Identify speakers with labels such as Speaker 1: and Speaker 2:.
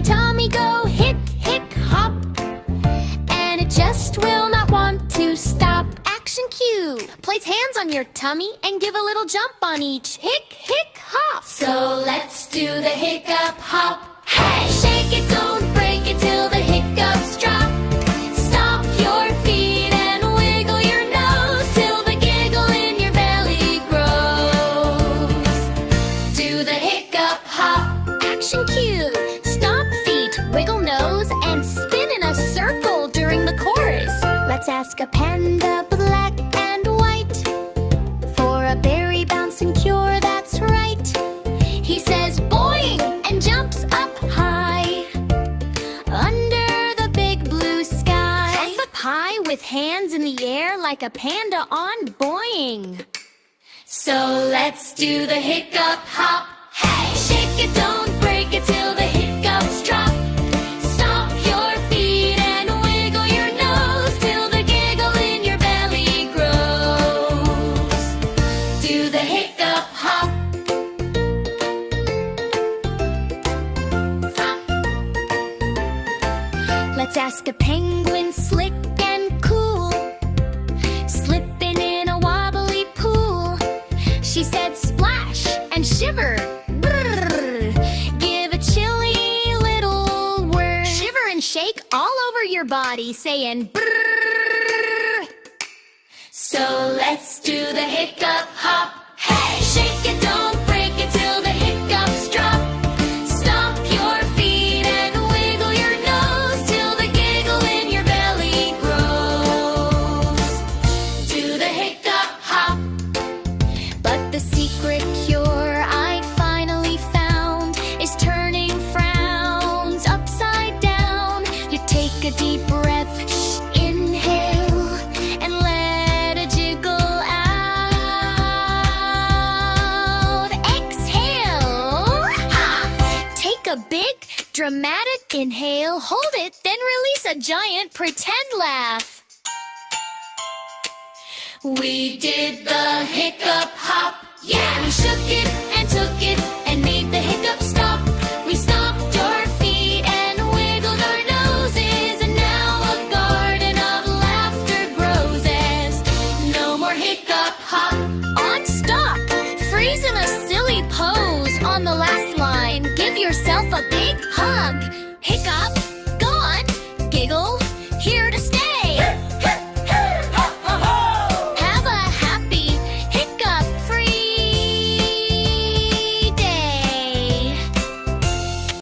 Speaker 1: tummy go hic, hic, hop, and it just will not want to stop. Action cue. Place hands on your tummy and give a little jump on each hic, hic, hop. So let's do the hiccup hop. Hey! Shake it, don't break it till the hiccups drop. Stomp your feet and wiggle your nose till the giggle in your belly grows. Do the hiccup hop. Action cue. Stomp feet, wiggle nose, and spin in a circle during the chorus. Let's ask a panda, black and white, for a berry bouncing cure, that's right. He says boing and jumps up high under the big blue sky. Jump up high with hands in the air like a panda on boing. So let's do the hiccup hop. Hey! Shake it, don't break it till the hiccups drop. Stomp your feet and wiggle your nose till the giggle in your belly grows. Do the hiccup hop. Let's ask a penguin, slick and cool, slipping in a wobbly pool. She said splash and shiver. Brrr. Give a chilly little whir. Shiver and shake all over your body, saying brrr. So let's do the hiccup hop. Hey! Shake it, don't break it till the hiccups drop. Stomp your feet and wiggle your nose till the giggle in your belly grows. Do the hiccup hop. But the secret cure I finally found is turning frowns upside down. You take a deep breath, inhale, and let a jiggle out. Exhale. Take a big, dramatic inhale, hold it, then release a giant pretend laugh. We did the hiccup hop. Yeah! We shook it and took it